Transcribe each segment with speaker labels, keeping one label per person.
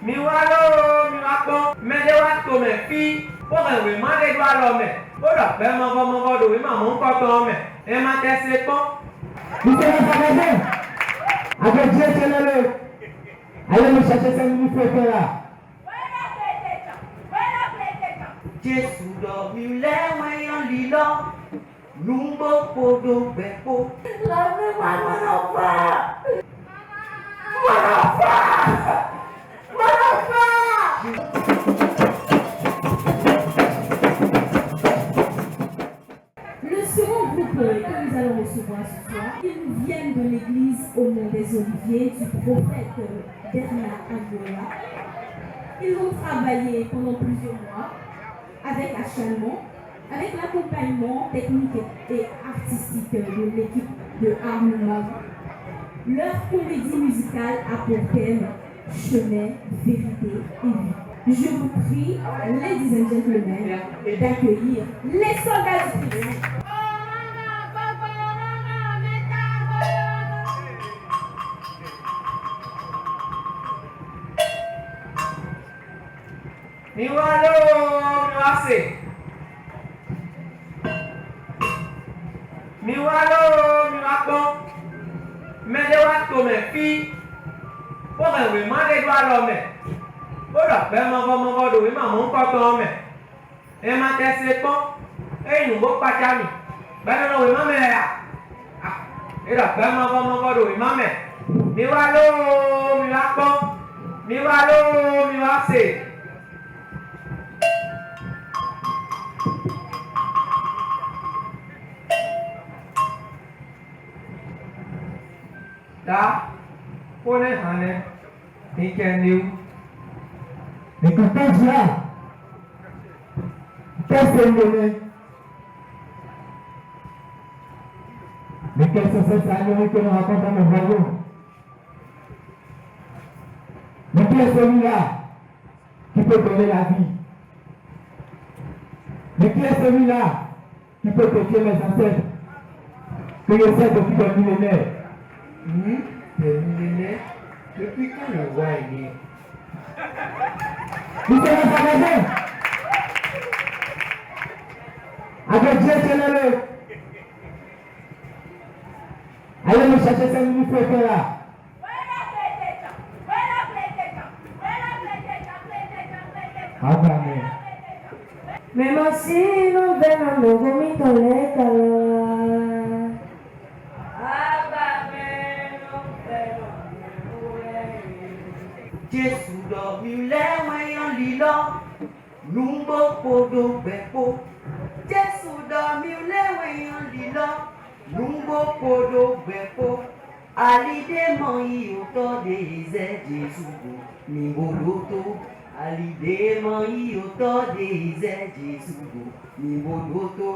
Speaker 1: Mi walo, mi wako, me de wato me fi, o me ma de walo me. O da pe mo do, ma mo ko to me. E ma te se pon.
Speaker 2: Monsieur le magasin, avec Dieu qui est là, allez me chercher 5 minutes pour faire là.
Speaker 1: Jésù do mi le wen lilo. Lumbo podo bepo.
Speaker 3: Le second groupe que nous allons recevoir ce soir, ils nous viennent de l'église au nom des Oliviers du prophète Bernard Angola. Ils ont travaillé pendant plusieurs mois avec acharnement, avec l'accompagnement technique et artistique de l'équipe de Harmonie. Leur comédie musicale a pour thème chemin, vérité et vie. Je vous prie, ladies and gentlemen, d'accueillir les soldats du Christ.
Speaker 1: Mi walo, mi wase. Mi walo, mi wako. Me de wato me fi. O me ma de walo me. O da pe mo do, ma mo ko to me. E ma te se pon. E nu bo pacha mi. Ba no we ma me ya. E da pe mo do, ma me. Mi walo, mi wako. Mi walo, mi wase. Da, pone hane, ni keniu.
Speaker 2: Mais quand tu là, qu'est-ce que c'est? Mais quels sont ces agneaux que nous racontons dans le royaume? Mais qui est celui-là qui peut donner la vie? Mais qui est celui-là qui peut défier mes ancêtres? Que je sais depuis des millénaires.
Speaker 1: Des millénaires? Depuis quand le roi est né?
Speaker 2: Monsieur le magasin, avec Dieu qui est là, allez me chercher 5 minutes pour faire là. Amen.
Speaker 4: Même si nous venons de vomir les calors.
Speaker 1: Jésù do mi le wen lilo. Lumbo podo bepo. Jésù do mi le wen lilo. Lumbo podo bepo. Alide mo yi o to de ze Jésù go mi boloto. Alide mo yi o to de ze Jésù go mi boloto.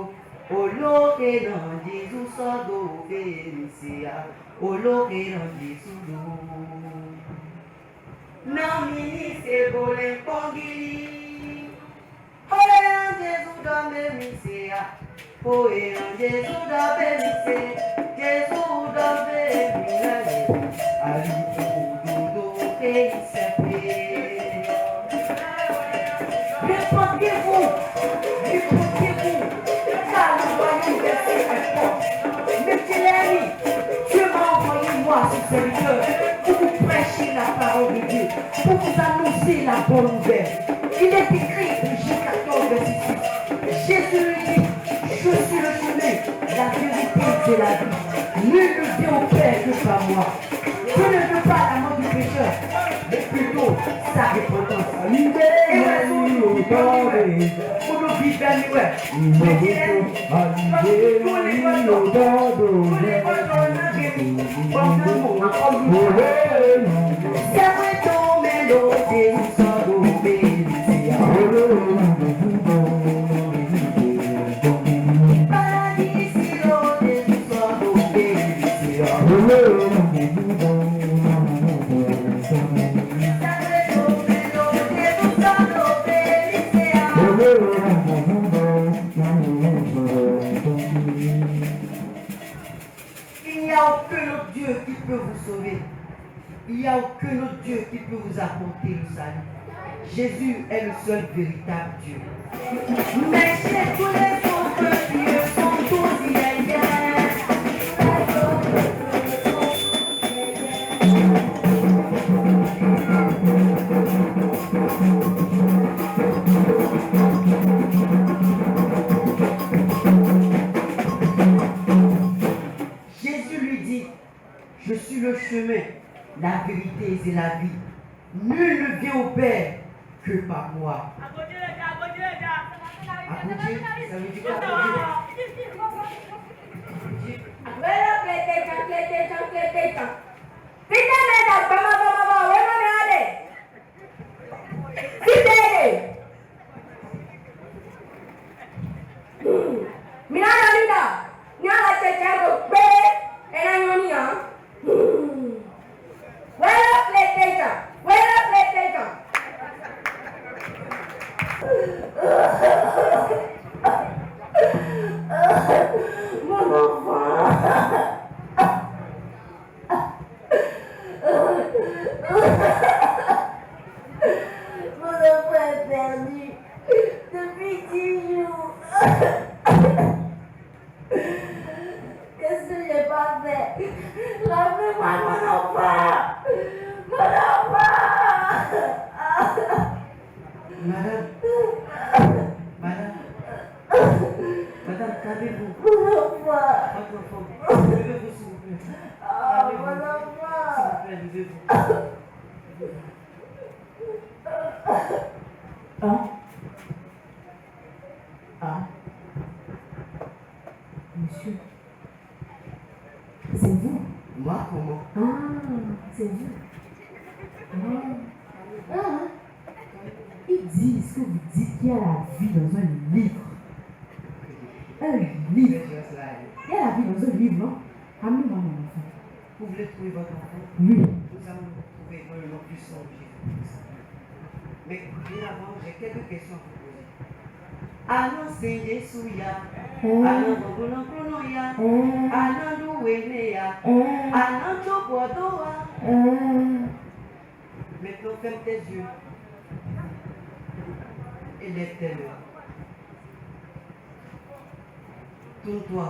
Speaker 1: Olókè náà Jésù sọ́dọ̀ fèrèsé à. Olókè náà Jésù lò. Não me se bole pongili. Oe Jesus da memisia. Oe Jesus da bemise. Jesus da bemile. Ali tudo que se fez. Répondez-vous. Car le royaume des cieux est proche. Mettez-les. Dieu m'a envoyé moi, ce serviteur, pour vous prêcher la parole de Dieu, pour vous annoncer la bonne nouvelle. Il est écrit dans Jean 14, verset 6. Jésus lui dit, je suis le chemin, la vérité et la vie. Nul ne vient au Père que par moi. Je ne veux pas la mort du pécheur, mais plutôt sa repentance. Et pour nous vivre c'est vrai ton mélodie, sans obéir. Paradis, si l'on sans obéir. Il n'y a aucun autre Dieu qui peut vous sauver. Il n'y a aucun autre Dieu qui peut vous apporter le salut. Jésus est le seul véritable Dieu. Mais chez tous les autres dieux sont tous yéyés. Jésus lui dit, je suis le chemin, la vérité et la vie. Nul ne vient au Père que par moi. Apogée, ça veut dire quoi? Madame, calmez-vous. Votre enfant, levez-vous s'il vous plaît. S'il vous plaît, levez-vous.
Speaker 4: Monsieur, c'est vous?
Speaker 1: Moi, comment?
Speaker 4: C'est vous. Ils disent que vous dites qu'il y a la vie dans un livre. Un livre. Il y a la vie dans un livre, non? Amenez-moi mon enfant.
Speaker 1: Vous voulez trouver votre enfant?
Speaker 4: Oui.
Speaker 1: Nous allons trouver dans le nom puissant de Jésus. Mais bien avant, j'ai quelques questions à vous poser. Allons Seigneur Souya, allons Bogonokonoya, allons Louénéa, allons Chobodoa. Maintenant, ferme tes yeux et lève tes mains. Tourne-toi.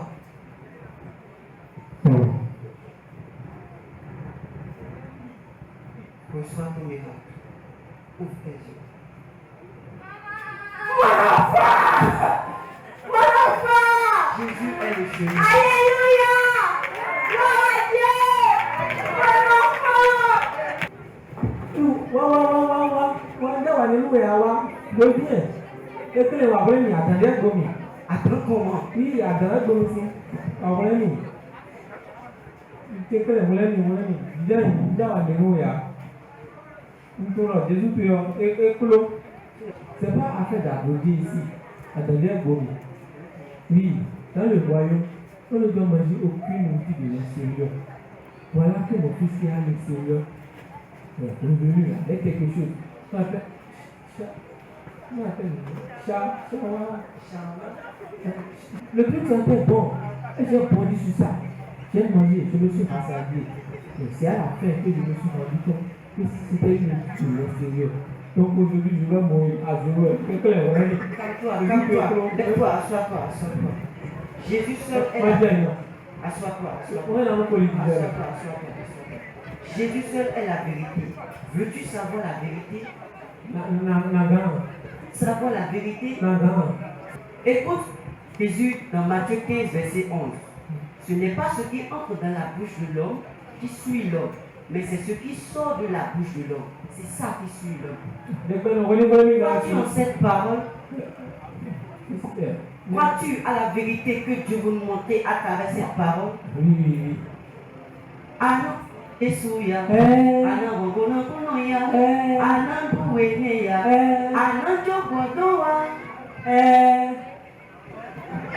Speaker 1: Reçois ton miracle. Ouvre tes yeux. Jésus est le chemin.
Speaker 4: Alléluia! Gloire à Dieu!
Speaker 1: Attends comment?
Speaker 2: C'est pas affaire d'applaudir ici. Attendez, Gomi. Oui, dans le royaume, on ne doit manger aucune outil de l'extérieur. Voilà que mon fils qui est à l'extérieur est revenu avec quelque chose. On appelle le truc sentait bon. Et j'ai répondu sur ça. J'ai mangé, je me suis rassasié. Mais c'est à la fin que je me suis rendu compte que c'était une outil de l'extérieur. Donc aujourd'hui, je vais mourir à zéro.
Speaker 1: Calme-toi, lève-toi, assois-toi. Jésus seul est la vérité. Assois-toi. Jésus seul est la vérité. Veux-tu savoir la vérité? Savoir la vérité? Écoute Jésus dans Matthieu 15, verset 11. Ce n'est pas ce qui entre dans la bouche de l'homme qui suit l'homme, mais c'est ce qui sort de la bouche de l'homme. C'est ça qui suit l'homme. Crois-tu en cette parole? Crois-tu à la vérité que Dieu veut nous montrer à travers cette parole?
Speaker 2: Oui.
Speaker 1: Anan Esouya, Anan Bogonokonoya, Anan Bouénéya, Anan Jobodoa.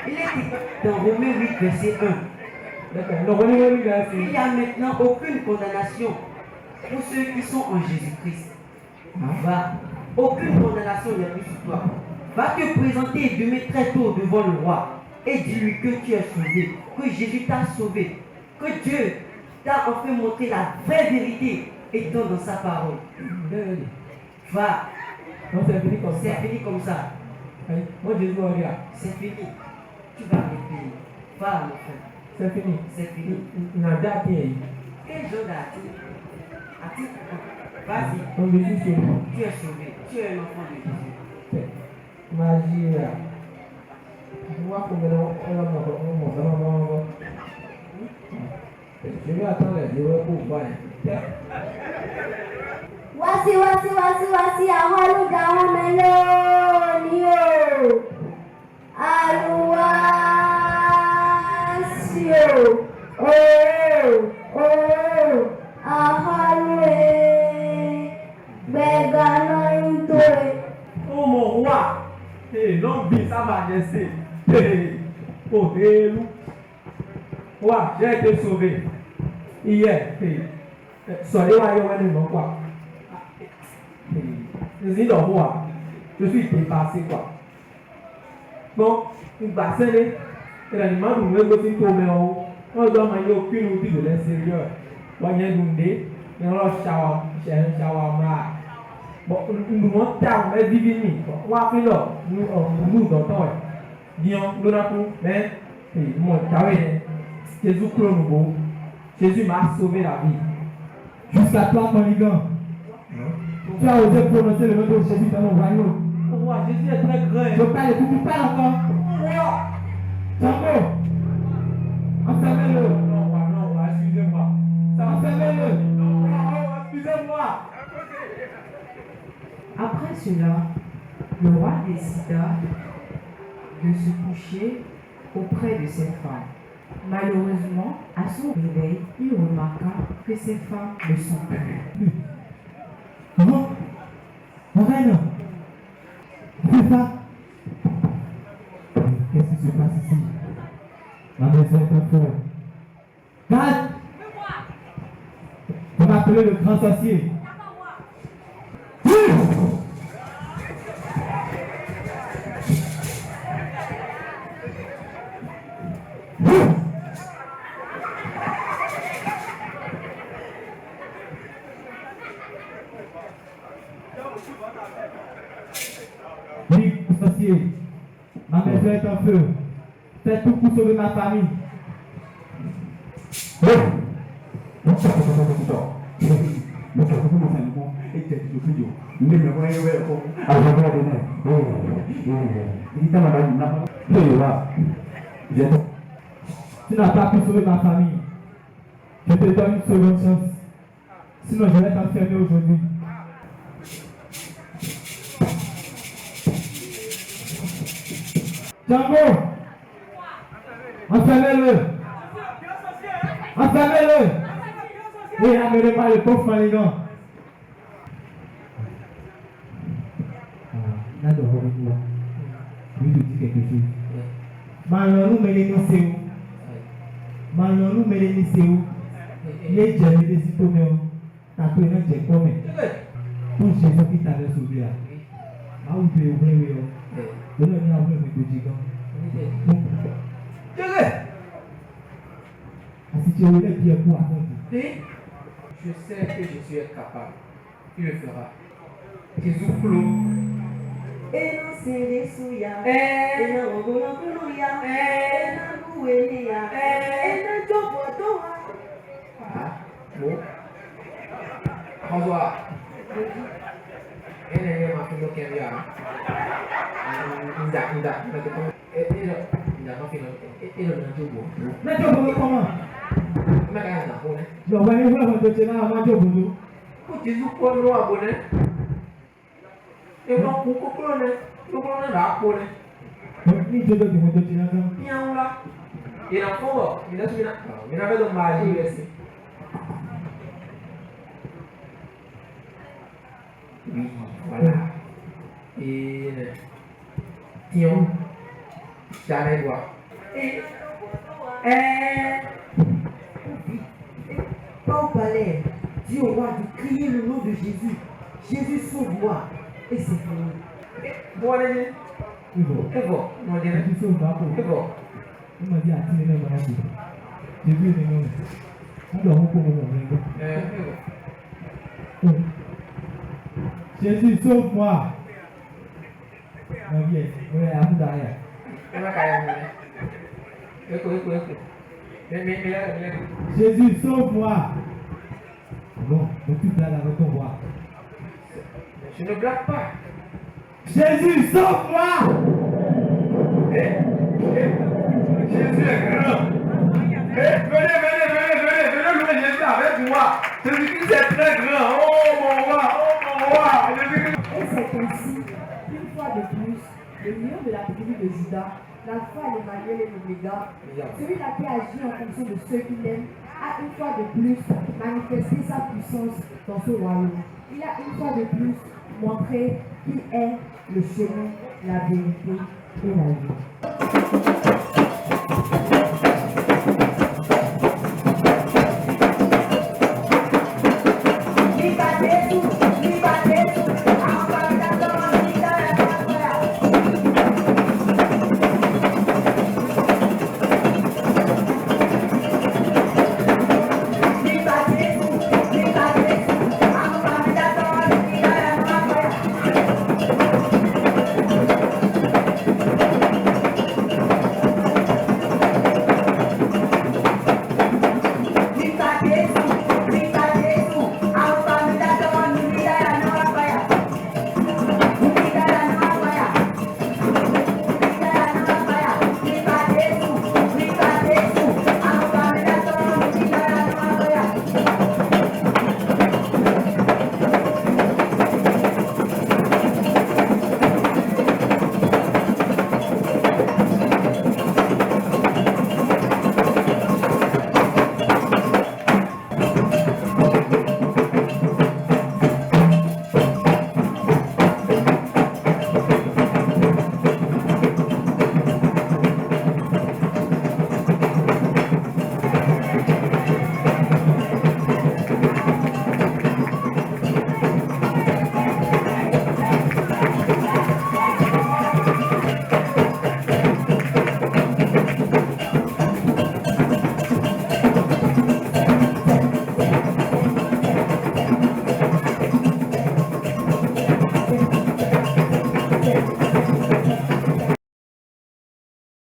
Speaker 1: Il est dit dans Romains 8, verset 1. Il n'y a maintenant aucune condamnation pour ceux qui sont en Jésus-Christ. Va, aucune condamnation n'est plus sur toi. Va te présenter demain très tôt devant le roi et dis-lui que tu es sauvé, que Jésus t'a sauvé, que Dieu t'a enfin montré la vraie vérité étant dans sa parole.
Speaker 2: Bẹ́ẹ̀ ni.
Speaker 1: Va,
Speaker 2: Non, c'est fini comme
Speaker 1: c'est
Speaker 2: ça.
Speaker 1: fini comme ça.
Speaker 2: Moi, Jésus, regarde.
Speaker 1: C'est fini. Tu vas me payer. Va, mon frère.
Speaker 2: C'est fini.
Speaker 1: C'est fini.
Speaker 2: Nada qui est.
Speaker 1: Quel genre d'artiste? Artiste? Vas-y.
Speaker 2: Donc, je suis sauvé.
Speaker 1: Tu es sauvé. Tu es l'enfant de Jésus.
Speaker 2: Magie là. Moi, comme je vais attendre les jours pour voir.
Speaker 5: Wasi àwọn olùdá wọn mélòó ni o. Àlùwàsí o. Àhálùwẹ̀ gbẹ̀gànà ìtòrè.
Speaker 2: Oh mon roi, l'homme vit sa majesté. Oh, Élou. Roi, j'ai été sauvé. Hier, soyez là, quoi. Je suis dans moi. Je suis dépassé, quoi. Bon, une bassine, et l'animal nous met aussi tourner en haut. On doit manger aucune outil de l'extérieur. On vient nous dire, et on leur shawarma. Bon, nous montons, mais divini. On va faire là, nous d'entendre. Disons, nous n'avons mais, mon Jésus Christ nous Jésus m'a sauvé la vie.
Speaker 6: Jusqu'à toi, Manigan. Tu as osé prononcer le nom de Jésus dans mon royaume.
Speaker 2: Oh, Jésus est très grand.
Speaker 6: Je parle et tu parles encore. Django. Enfermez-le.
Speaker 2: Non, excusez-moi.
Speaker 6: Enfermez-le.
Speaker 2: Non, excusez-moi.
Speaker 4: Après cela, le roi décida de se coucher auprès de cette femme. Malheureusement, à son réveil, il remarqua que ces femmes ne sont plus.
Speaker 6: Comment? Mon reine. C'est ça? Qu'est-ce qui se passe ici? Ma maison est un feu. Calme! On va appeler le grand sorcier. Oui, sorcier, ma maison est en feu. Faites tout pour sauver ma famille. Tu n'as pas pu sauver ma famille. Je te donne une seconde chance. Sinon, je vais t'enfermer aujourd'hui. Django! Enfermez-le! Enfermez-le! Et amenez-moi le pauvre Manigan. Là, de revenir. Je vais te dire quelque chose. Marion, nous mêlons c'est où? Marion, nous mêlons c'est où? Les jeunes des citoyens, t'as pris un jet comme pour Jésus qui t'avait sauvé. Ah, vous pouvez ouvrir, oui. Donnez-moi un peu de gigant. Si tu veux les pieds pour attendre.
Speaker 2: Je sais que Jésus est capable. Il le fera. Jésus clôt.
Speaker 1: Eno sere suya, ena ogono kunuya, ena kuwenia, ena jobo toa.
Speaker 2: Ah, bon. Bonsoir. Elle est ma fille qui est là. Il a pas fini. Il a tout bon.
Speaker 6: Mais tu veux comment?
Speaker 2: Mais quand on a bonnet.
Speaker 6: Je vais aller voir votre télé avant de vous.
Speaker 2: Pour Jésus pour nous à bonnet. Et non pour couronner. Nous prenons la bonnet.
Speaker 6: Ni je dois dire votre télé avant.
Speaker 2: Bien là. Il a fond. Il a suivi là. Il avait donc magie ici. Oui, voilà. Et Tiens, jamais doigt.
Speaker 1: Pas au palais. Dis au roi de crier le nom de Jésus. Jésus sauve-moi. Et c'est fini.
Speaker 2: Bon, allez.
Speaker 6: C'est bon.
Speaker 2: C'est bon. Mon Dieu.
Speaker 6: Tu sauves ma peau.
Speaker 2: C'est bon.
Speaker 6: Il m'a dit à tirer les mains. J'ai vu les mains. On doit beaucoup me
Speaker 2: C'est bon.
Speaker 6: Jésus, sauve-moi. Viens, oui, à vous derrière. Jésus, sauve-moi. Bon, tu blagues avec ton voix.
Speaker 2: Je ne blague pas.
Speaker 6: Jésus, sauve-moi.
Speaker 2: Jésus est grand. Venez Jésus avec moi. Jésus-Christ est très grand. Oh mon roi.
Speaker 4: Et c'est ainsi, une fois de plus, le lion de la tribu de Judas, l'alpha, l'Emmanuel et l'Oméga, celui-là qui agit en fonction de ceux qu'il aime, a une fois de plus manifesté sa puissance dans ce royaume. Il a une fois de plus montré qu'il est le chemin, la vérité et la vie.